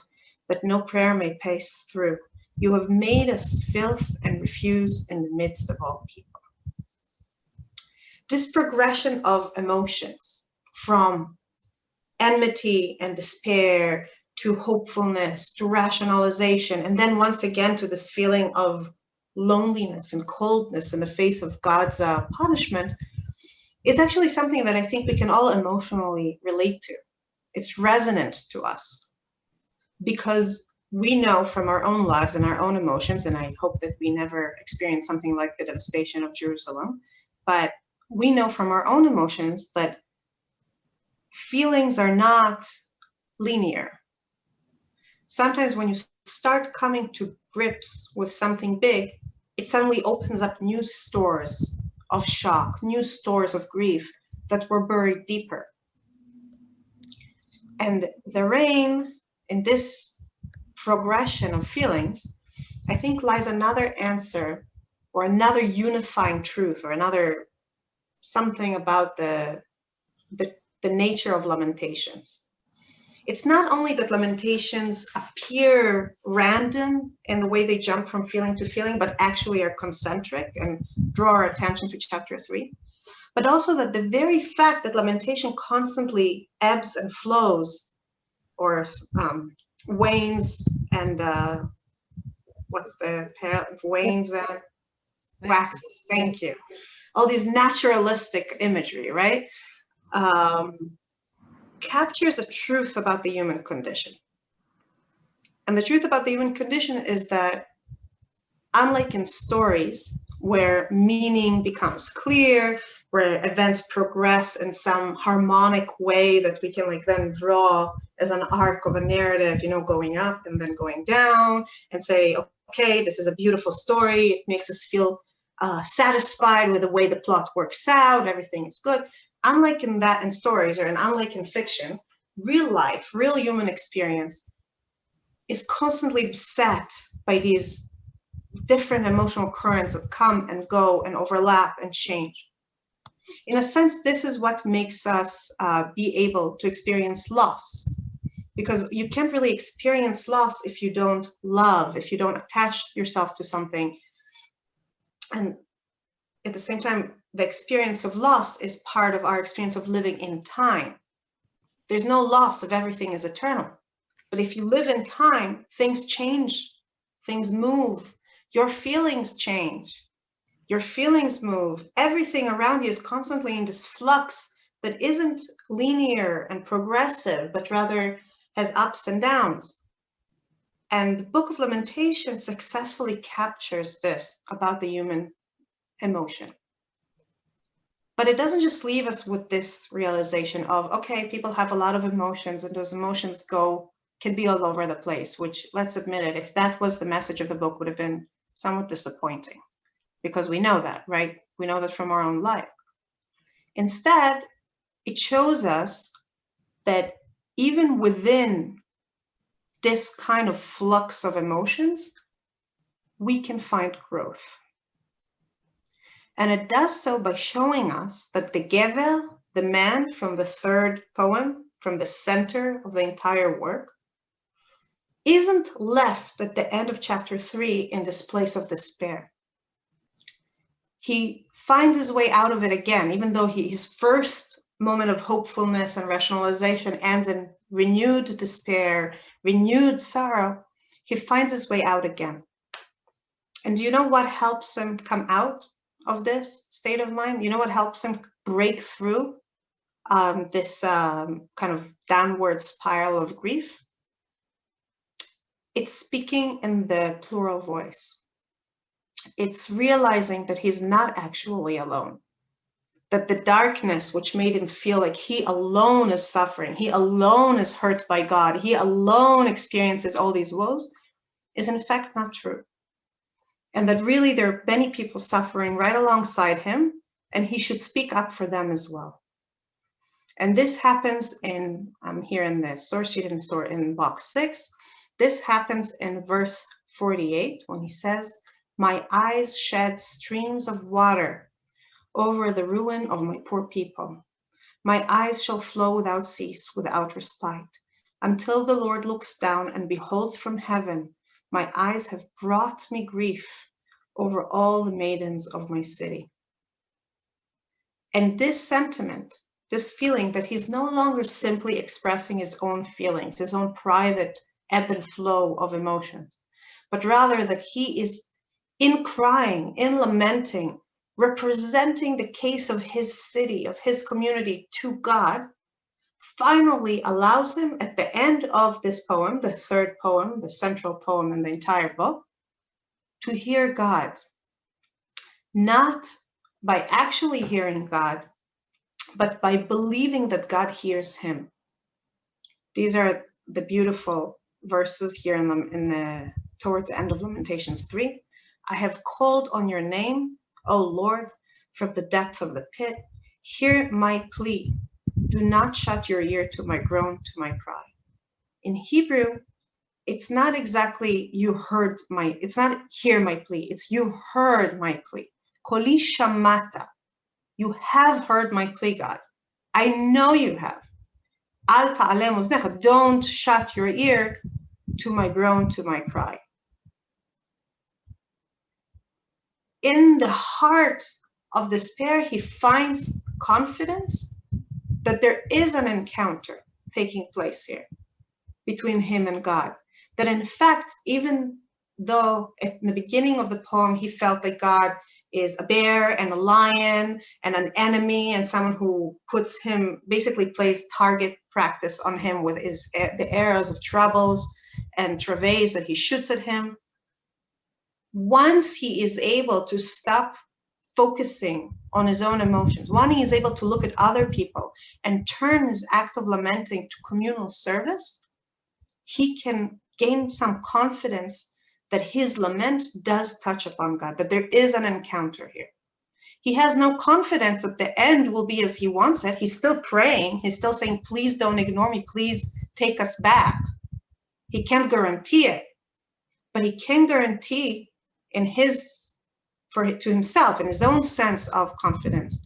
that no prayer may pass through. You have made us filth and refuse in the midst of all people. This progression of emotions from enmity and despair to hopefulness, to rationalization, and then once again to this feeling of loneliness and coldness in the face of God's punishment, is actually something that I think we can all emotionally relate to. It's resonant to us because we know from our own lives and our own emotions, and I hope that we never experience something like the devastation of Jerusalem, but we know from our own emotions that feelings are not linear. Sometimes when you start coming to grips with something big, it suddenly opens up new stores of shock, new stores of grief that were buried deeper. And therein, in this progression of feelings, I think lies another answer or another unifying truth or another something about the nature of lamentations. It's not only that lamentations appear random in the way they jump from feeling to feeling, but actually are concentric and draw our attention to chapter 3, but also that the very fact that lamentation constantly ebbs and flows or wanes and what's the pair of wanes and waxes, thank you. All these naturalistic imagery, right? Captures a truth about the human condition. And the truth about the human condition is that, unlike in stories where meaning becomes clear, where events progress in some harmonic way that we can then draw as an arc of a narrative, going up and then going down and say, okay, this is a beautiful story. It makes us feel satisfied with the way the plot works out. Everything is good. Unlike in stories, and unlike in fiction, real life, real human experience is constantly beset by these different emotional currents that come and go and overlap and change. In a sense, this is what makes us be able to experience loss, because you can't really experience loss if you don't love, if you don't attach yourself to something. And at the same time, the experience of loss is part of our experience of living in time. There's no loss if everything is eternal. But if you live in time, things change, things move, your feelings change, your feelings move. Everything around you is constantly in this flux that isn't linear and progressive, but rather has ups and downs. And the Book of Lamentations successfully captures this about the human emotion. But it doesn't just leave us with this realization of, okay, people have a lot of emotions and those emotions can be all over the place, which, let's admit it, if that was the message of the book, would have been somewhat disappointing, because we know that, right? We know that from our own life. Instead, it shows us that even within this kind of flux of emotions, we can find growth. And it does so by showing us that the Gever, the man from the third poem, from the center of the entire work, isn't left at the end of chapter 3 in this place of despair. He finds his way out of it again, even though his first moment of hopefulness and rationalization ends in renewed despair, renewed sorrow. He finds his way out again. And do you know what helps him come out of this state of mind? You know what helps him break through this kind of downward spiral of grief? It's speaking in the plural voice. It's realizing that he's not actually alone. that the darkness which made him feel like he alone is suffering, he alone is hurt by God, he alone experiences all these woes, is in fact not true. And that really there are many people suffering right alongside him, and he should speak up for them as well. And this happens in, here in the source sheet in box 6, this happens in verse 48 when he says, "My eyes shed streams of water over the ruin of my poor people. My eyes shall flow without cease, without respite, until the Lord looks down and beholds from heaven. My eyes have brought me grief over all the maidens of my city." And this sentiment, this feeling that he's no longer simply expressing his own feelings, his own private ebb and flow of emotions, but rather that he is in crying, in lamenting, representing the case of his city, of his community to God, finally allows him at the end of this poem, the third poem, the central poem in the entire book, to hear God, not by actually hearing God, but by believing that God hears him. These are the beautiful verses here towards the end of Lamentations 3. "I have called on your name, O Lord, from the depth of the pit. Hear my plea. Do not shut your ear to my groan, to my cry." In Hebrew, it's not exactly it's not hear my plea, it's you heard my plea. Koli shamata. You have heard my plea, God. I know you have. Al ta'alem uznecha. Don't shut your ear to my groan, to my cry. In the heart of despair, he finds confidence that there is an encounter taking place here between him and God. That in fact, even though at the beginning of the poem, he felt that God is a bear and a lion and an enemy and someone who puts him, basically plays target practice on him with the arrows of troubles and travails that he shoots at him. Once he is able to stop focusing on his own emotions, when he is able to look at other people and turn his act of lamenting to communal service, he can gain some confidence that his lament does touch upon God, that there is an encounter here. He has no confidence that the end will be as he wants it. He's still praying. He's still saying, please don't ignore me. Please take us back. He can't guarantee it, but he can guarantee to himself, in his own sense of confidence,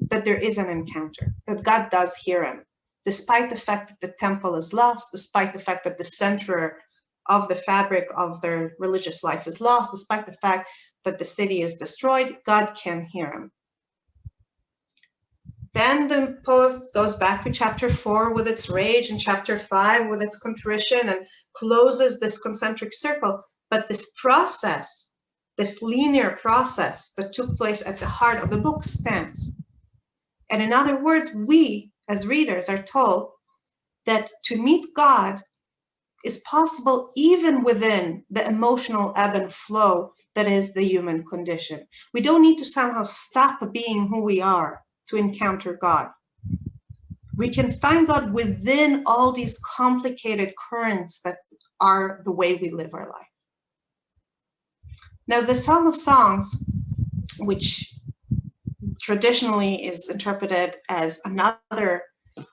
that there is an encounter, that God does hear him, despite the fact that the temple is lost, despite the fact that the center of the fabric of their religious life is lost, despite the fact that the city is destroyed, God can hear him. Then the poet goes back to chapter 4 with its rage and chapter 5 with its contrition and closes this concentric circle. But this process, this linear process that took place at the heart of the book stands. And in other words, we as readers are told that to meet God is possible even within the emotional ebb and flow that is the human condition. We don't need to somehow stop being who we are to encounter God. We can find God within all these complicated currents that are the way we live our life. Now, the Song of Songs, which traditionally is interpreted as another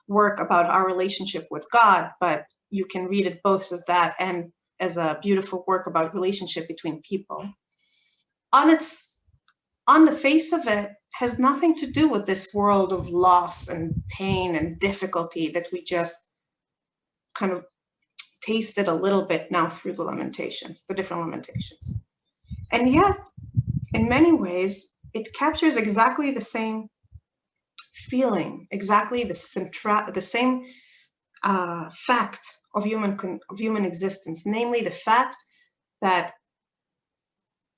work about our relationship with God, but you can read it both as that and as a beautiful work about relationship between people. On the face of it, has nothing to do with this world of loss and pain and difficulty that we just kind of tasted a little bit now through the Lamentations, the different Lamentations. And yet, in many ways, it captures exactly the same feeling, exactly the same fact of human existence, namely the fact that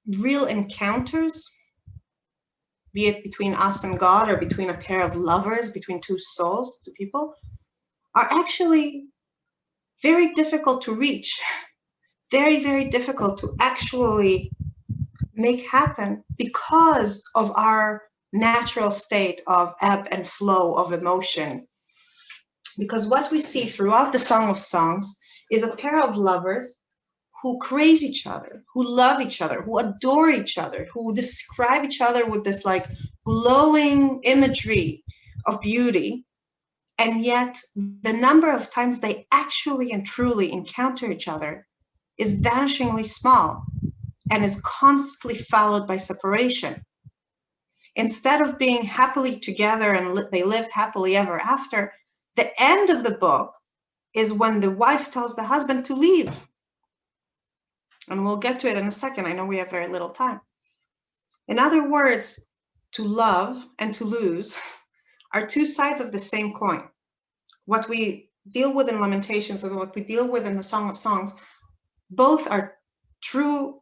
real encounters, be it between us and God or between a pair of lovers, between two souls, two people, are actually very difficult to reach, very, very difficult to actually make happen because of our natural state of ebb and flow of emotion. Because what we see throughout the Song of Songs is a pair of lovers who crave each other, who love each other, who adore each other, who describe each other with this like glowing imagery of beauty. And yet the number of times they actually and truly encounter each other is vanishingly small and is constantly followed by separation. Instead of being happily together and they lived happily ever after, the end of the book is when the wife tells the husband to leave. And we'll get to it in a second. I know we have very little time. In other words, to love and to lose are two sides of the same coin. What we deal with in Lamentations and what we deal with in the Song of Songs, both are true,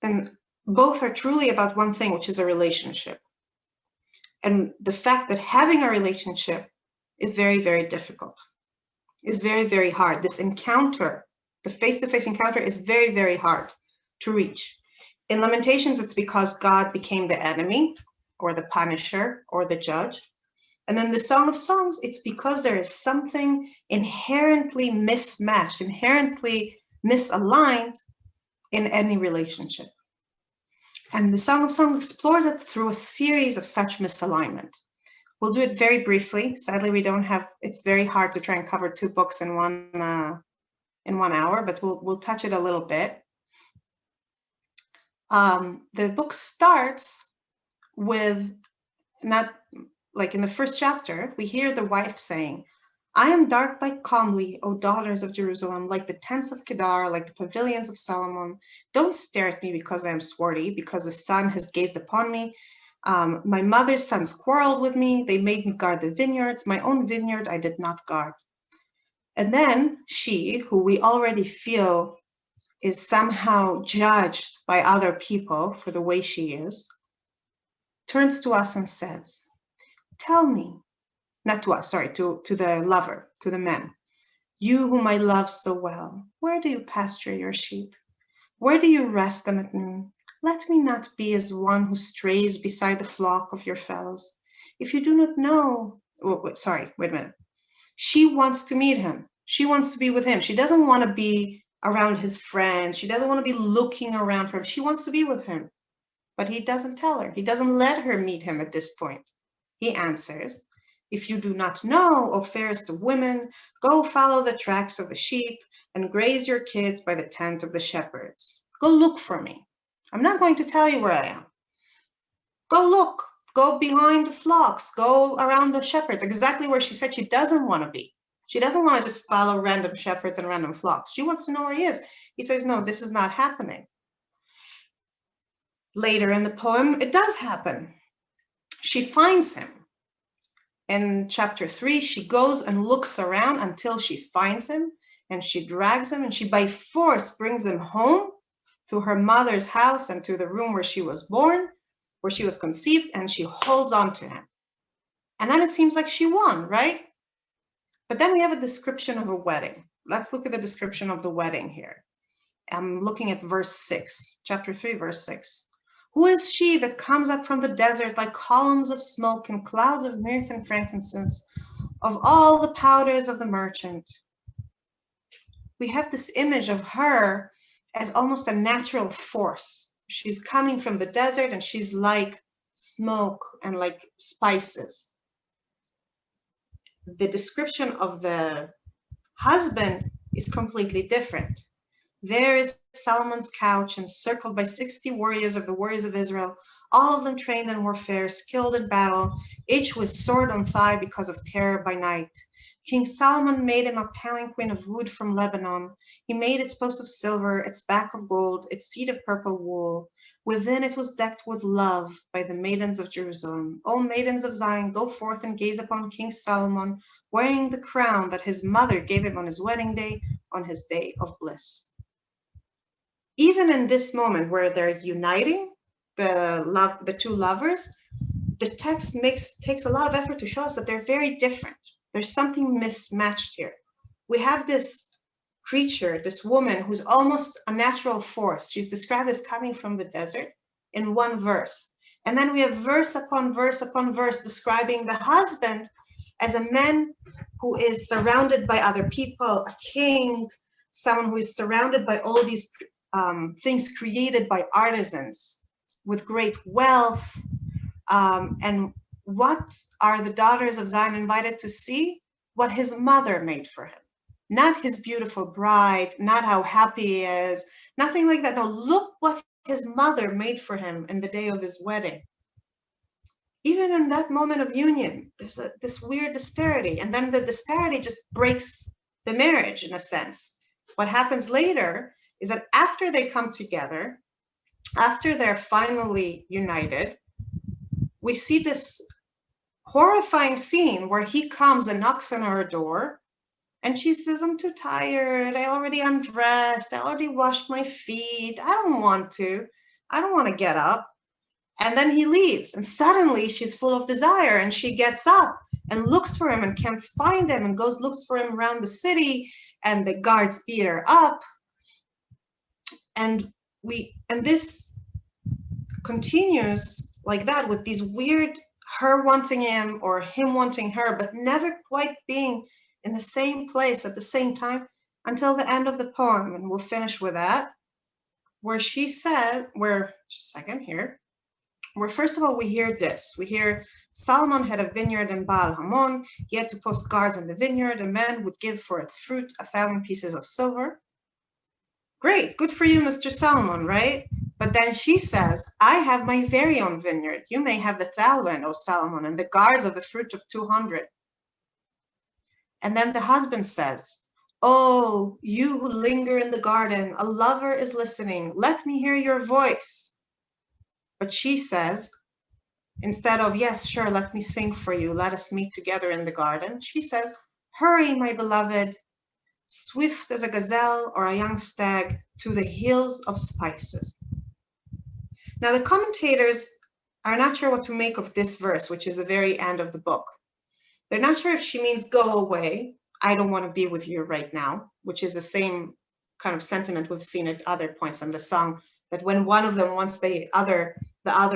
and both are truly about one thing, which is a relationship. And the fact that having a relationship is very, very difficult, is very, very hard. This encounter, the face-to-face encounter, is very, very hard to reach. In Lamentations, it's because God became the enemy or the punisher or the judge. And in the Song of Songs, it's because there is something inherently mismatched, inherently misaligned in any relationship. And the Song of Songs explores it through a series of such misalignment. We'll do it very briefly. Sadly, we don't have, it's very hard to try and cover two books in one hour, but we'll touch it a little bit. The book starts with, not like in the first chapter, we hear the wife saying, I am dark by calmly, O daughters of Jerusalem, like the tents of Kedar, like the pavilions of Solomon. Don't stare at me because I am swarthy, because the sun has gazed upon me. My mother's sons quarreled with me. They made me guard the vineyards. My own vineyard I did not guard. And then she, who we already feel is somehow judged by other people for the way she is, turns to us and says, tell me, not to us, sorry, to the lover, to the man, you whom I love so well, where do you pasture your sheep? Where do you rest them at noon? Let me not be as one who strays beside the flock of your fellows. If you do not know, wait a minute. She wants to meet him. She wants to be with him. She doesn't want to be around his friends. She doesn't want to be looking around for him. She wants to be with him. But he doesn't tell her. He doesn't let her meet him at this point. He answers, if you do not know, O fairest of women, go follow the tracks of the sheep and graze your kids by the tent of the shepherds. Go look for me. I'm not going to tell you where I am. Go look. Go behind the flocks. Go around the shepherds, exactly where she said she doesn't want to be. She doesn't want to just follow random shepherds and random flocks. She wants to know where he is. He says, no, this is not happening. Later in the poem, it does happen. She finds him. In chapter 3, she goes and looks around until she finds him, and she drags him, and she by force brings him home to her mother's house and to the room where she was born, where she was conceived, and she holds on to him. And then it seems like she won, right? But then we have a description of a wedding. Let's look at the description of the wedding here. I'm looking at verse 6, chapter 3, verse 6. Who is she that comes up from the desert like columns of smoke and clouds of myrrh and frankincense, of all the powders of the merchant? We have this image of her as almost a natural force. She's coming from the desert and she's like smoke and like spices. The description of the husband is completely different. There is Solomon's couch encircled by 60 warriors of the warriors of Israel, all of them trained in warfare, skilled in battle, each with sword on thigh because of terror by night. King Solomon made him a palanquin of wood from Lebanon. He made its post of silver, its back of gold, its seat of purple wool. Within it was decked with love by the maidens of Jerusalem. O maidens of Zion, go forth and gaze upon King Solomon, wearing the crown that his mother gave him on his wedding day, on his day of bliss. Even in this moment where they're uniting the two lovers, the text takes a lot of effort to show us that they're very different. There's something mismatched here. We have this creature, this woman who's almost a natural force. She's described as coming from the desert in one verse. And then we have verse upon verse upon verse describing the husband as a man who is surrounded by other people, a king, someone who is surrounded by all these things created by artisans with great wealth. And what are the daughters of Zion invited to see? What his mother made for him. Not his beautiful bride, not how happy he is, nothing like that. No, look what his mother made for him in the day of his wedding. Even in that moment of union, there's this weird disparity. And then the disparity just breaks the marriage in a sense. What happens later is that after they come together, after they're finally united, we see this horrifying scene where he comes and knocks on her door. And she says, I'm too tired. I already undressed. I already washed my feet. I don't want to. I don't want to get up. And then he leaves. And suddenly she's full of desire. And she gets up and looks for him and can't find him and looks for him around the city. And the guards beat her up. And this continues like that with these weird, her wanting him or him wanting her, but never quite being in the same place at the same time until the end of the poem. And we'll finish with that, where she said, just a second here, where first of all, we hear this. We hear Solomon had a vineyard in Baal Hamon. He had to post guards in the vineyard. A man would give for its fruit 1,000 pieces of silver. Great, good for you, Mr. Solomon, right? But then she says, I have my very own vineyard. You may have the 1,000, O Solomon, and the guards of the fruit of 200. And then the husband says, oh, you who linger in the garden, a lover is listening. Let me hear your voice. But she says, instead of, yes, sure, let me sing for you. Let us meet together in the garden. She says, hurry, my beloved, swift as a gazelle or a young stag to the hills of spices. Now, the commentators are not sure what to make of this verse, which is the very end of the book. They're not sure if she means go away. I don't want to be with you right now, which is the same kind of sentiment we've seen at other points in the song, that when one of them wants the other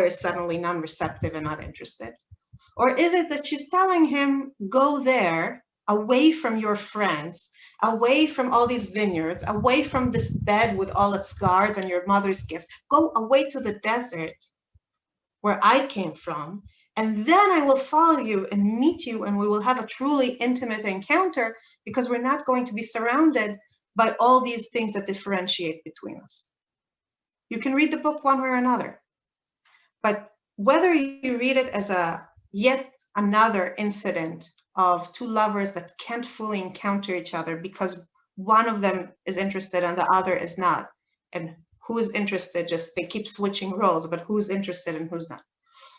is suddenly non-receptive and not interested. Or is it that she's telling him, go there, away from your friends, away from all these vineyards, away from this bed with all its guards and your mother's gift, go away to the desert where I came from, and then I will follow you and meet you, and we will have a truly intimate encounter, because we're not going to be surrounded by all these things that differentiate between us. You can read the book one way or another, but whether you read it as yet another incident of two lovers that can't fully encounter each other because one of them is interested and the other is not, and who's interested, just they keep switching roles, but who's interested and who's not.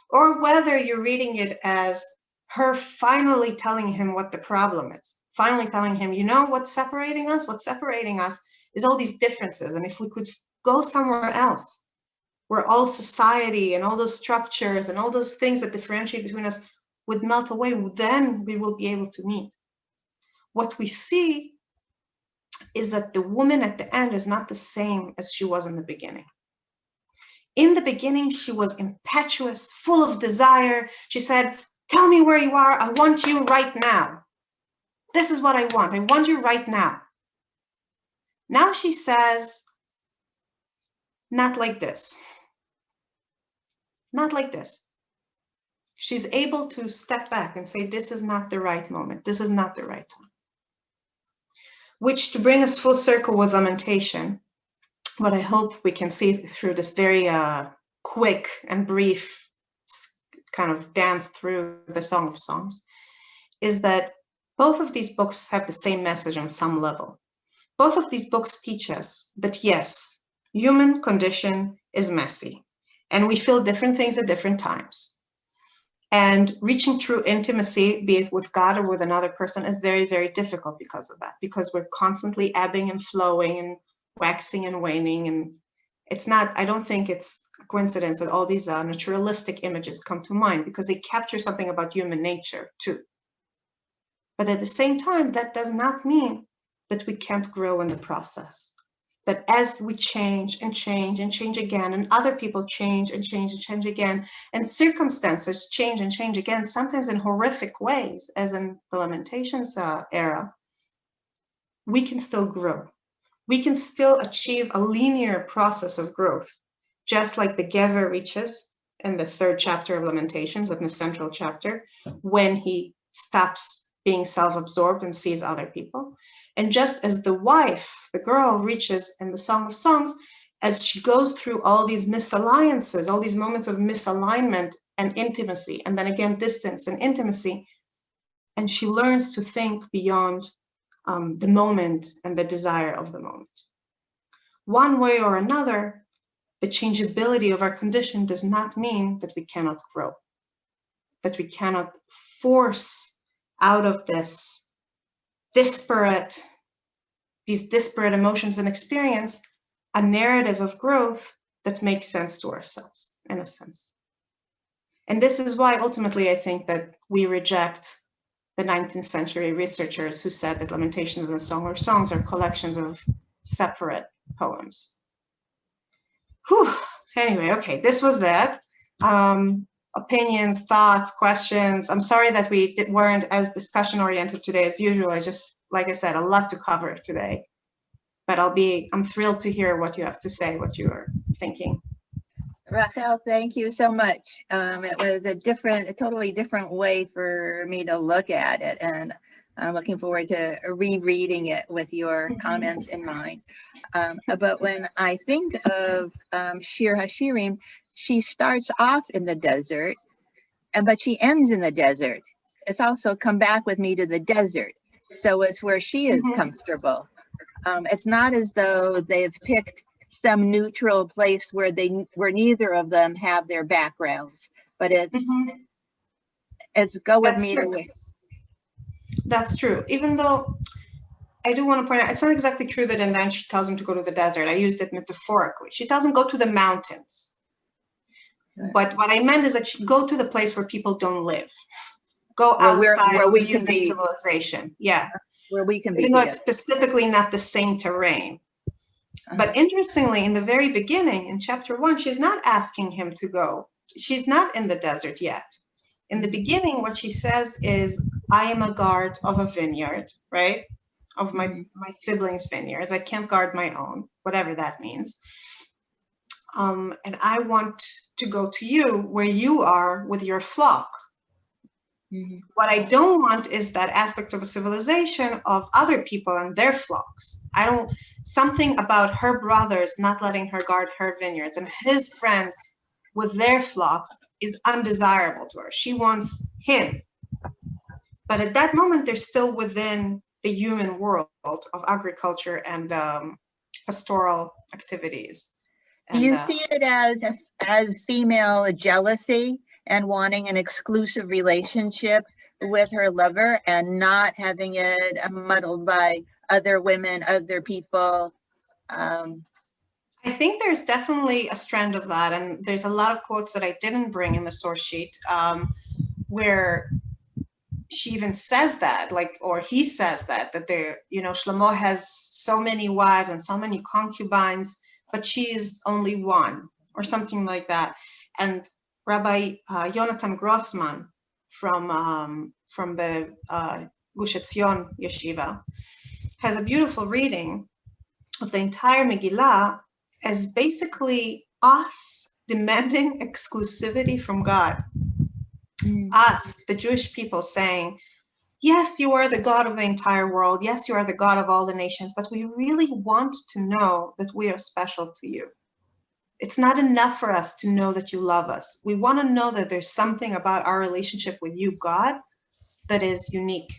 Or whether you're reading it as her finally telling him what the problem is, finally telling him, you know what's separating us? What's separating us is all these differences. And if we could go somewhere else, where all society and all those structures and all those things that differentiate between us would melt away, then we will be able to meet. What we see is that the woman at the end is not the same as she was in the beginning. In the beginning, she was impetuous, full of desire. She said, tell me where you are. I want you right now. This is what I want. I want you right now. Now she says, not like this. Not like this. She's able to step back and say, this is not the right moment. This is not the right time. Which, to bring us full circle with lamentation, what I hope we can see through this very quick and brief kind of dance through the Song of Songs, is that both of these books have the same message on some level. Both of these books teach us that, yes, human condition is messy, and we feel different things at different times. And reaching true intimacy, be it with God or with another person, is very, very difficult because of that, because we're constantly ebbing and flowing and waxing and waning. And it's not, I don't think it's a coincidence that all these naturalistic images come to mind, because they capture something about human nature too. But at the same time, that does not mean that we can't grow in the process. that as we change and change and change again, and other people change and change and change again, and circumstances change and change again, sometimes in horrific ways, as in the Lamentations era, we can still grow. We can still achieve a linear process of growth, just like the Gever reaches in the 3rd chapter of Lamentations, in the central chapter, when he stops being self-absorbed and sees other people. And just as the wife, the girl, reaches in the Song of Songs, as she goes through all these misalliances, all these moments of misalignment and intimacy, and then again distance and intimacy, and she learns to think beyond the moment and the desire of the moment. One way or another, the changeability of our condition does not mean that we cannot grow, that we cannot force out of these disparate emotions and experience a narrative of growth that makes sense to ourselves, in a sense. And this is why ultimately I think that we reject the 19th century researchers who said that Lamentations and the Song of Songs are collections of separate poems. Whew. Anyway, okay, this was that. Opinions, thoughts, questions. I'm sorry that we weren't as discussion oriented today as usual. I just, like I said, a lot to cover today. But I'm thrilled to hear what you have to say, what you are thinking. Rachel, thank you so much. It was a totally different way for me to look at it, and I'm looking forward to rereading it with your comments in mind. But when I think of Shir Hashirim, she starts off in the desert, but she ends in the desert. It's also come back with me to the desert. So it's where she is comfortable. It's not as though they've picked some neutral place where neither of them have their backgrounds, but it's go with me to where. That's true. Even though I do want to point out, it's not exactly true that in then she tells him to go to the desert. I used it metaphorically. She tells him go to the mountains. Right. But what I meant is that she go to the place where people don't live. Go outside where we can be civilization. Yeah. Where we can be. Even though it's specifically not the same terrain. But interestingly, in the very beginning, in chapter 1, she's not asking him to go. She's not in the desert yet. In the beginning, what she says is, I am a guard of a vineyard, right? Of my siblings' vineyards. I can't guard my own, whatever that means. And I want to go to you where you are with your flock. What I don't want is that aspect of a civilization of other people and their flocks. Something about her brothers not letting her guard her vineyards and his friends with their flocks is undesirable to her. She wants him. But at that moment, they're still within the human world of agriculture and pastoral activities. Do you see it as female jealousy and wanting an exclusive relationship with her lover and not having it muddled by other women, other people? I think there's definitely a strand of that. And there's a lot of quotes that I didn't bring in the source sheet where she even says that, or he says that Shlomo has so many wives and so many concubines, but she is only one, or something like that. And Rabbi Yonatan Grossman from the Gush Etzion Yeshiva has a beautiful reading of the entire Megillah as basically us demanding exclusivity from God. Us, the Jewish people, saying, yes, you are the God of the entire world. Yes, you are the God of all the nations, but we really want to know that we are special to you. It's not enough for us to know that you love us. We want to know that there's something about our relationship with you, God, that is unique.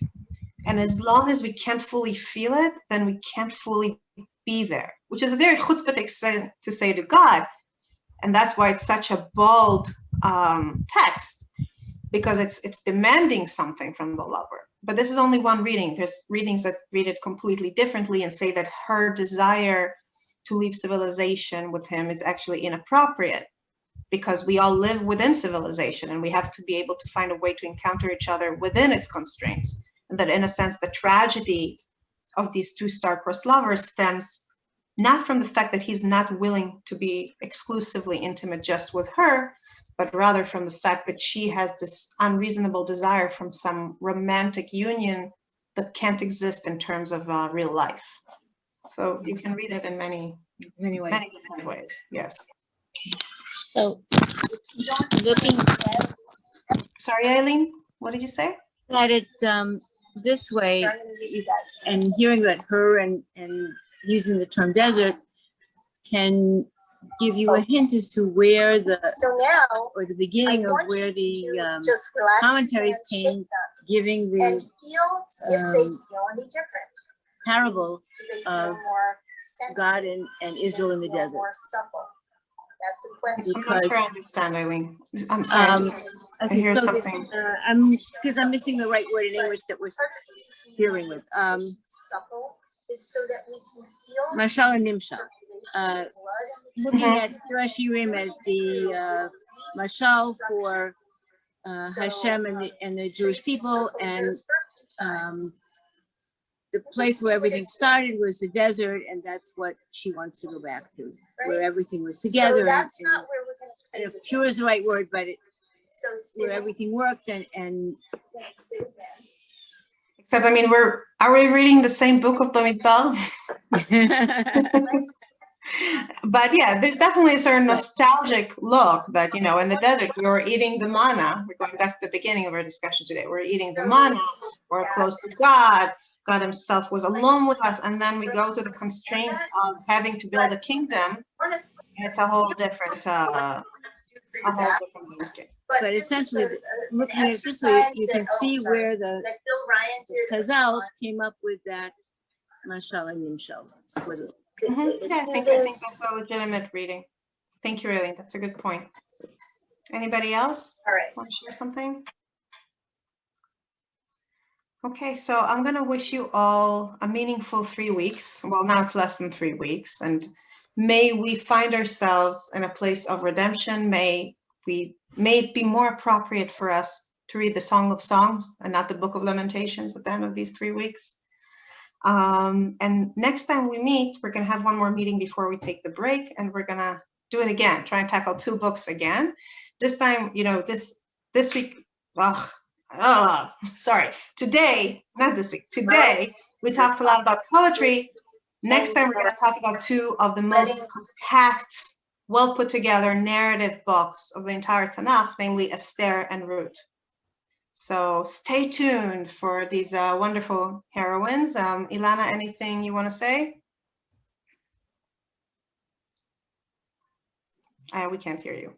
And as long as we can't fully feel it, then we can't fully be there, which is a very chutzpah thing to say to God. And that's why it's such a bold text, because it's demanding something from the lover. But this is only one reading. There's readings that read it completely differently and say that her desire to leave civilization with him is actually inappropriate, because we all live within civilization and we have to be able to find a way to encounter each other within its constraints. And that in a sense, the tragedy of these two star-crossed lovers stems not from the fact that he's not willing to be exclusively intimate just with her, but rather from the fact that she has this unreasonable desire from some romantic union that can't exist in terms of real life. So you can read it in many different ways. Yes. So looking Sorry, Eileen, what did you say? at it this way and hearing that her and using the term desert can give you a hint as to where the beginning of where the commentaries came, giving the parable of God and Israel in the desert. I'm not sure I understand, Eileen. I'm sorry. I hear something. Because I'm missing the right word in English that was hearing with. Mashal and Nimshal. Looking at Sirashirim as the Mashal for Hashem and the Jewish people, and the place where everything started was the desert, and that's what she wants to go back to, where everything was together. I don't know if pure is the right word, but where everything worked and Except, I mean, are we reading the same book of Bamidbar? But yeah, there's definitely a certain nostalgic look that, you know, in the desert, we were eating the manna. We're going back to the beginning of our discussion today. We're eating the manna, we're close to God. God himself was alone with us. And then we go to the constraints of having to build a kingdom. It's a whole different, ballgame. But essentially, looking at it this way, you can see where the Chazal came up with that Mashal and Nimshal. Yeah, I think that's a legitimate reading. Thank you, Eileen. That's a good point. Anybody else? All right. Want to share something? Okay, so I'm going to wish you all a meaningful 3 weeks. Well, now it's less than 3 weeks. And may we find ourselves in a place of redemption. May it be more appropriate for us to read the Song of Songs and not the Book of Lamentations at the end of these 3 weeks. And next time we meet, we're going to have one more meeting before we take the break, and we're going to do it again, try and tackle 2 books again. This time, you know, this week, today, not this week, today, we talked a lot about poetry. Next time, we're going to talk about 2 of the most compact, well put together narrative books of the entire Tanakh, namely Esther and Ruth. So stay tuned for these wonderful heroines. Ilana, anything you want to say? We can't hear you.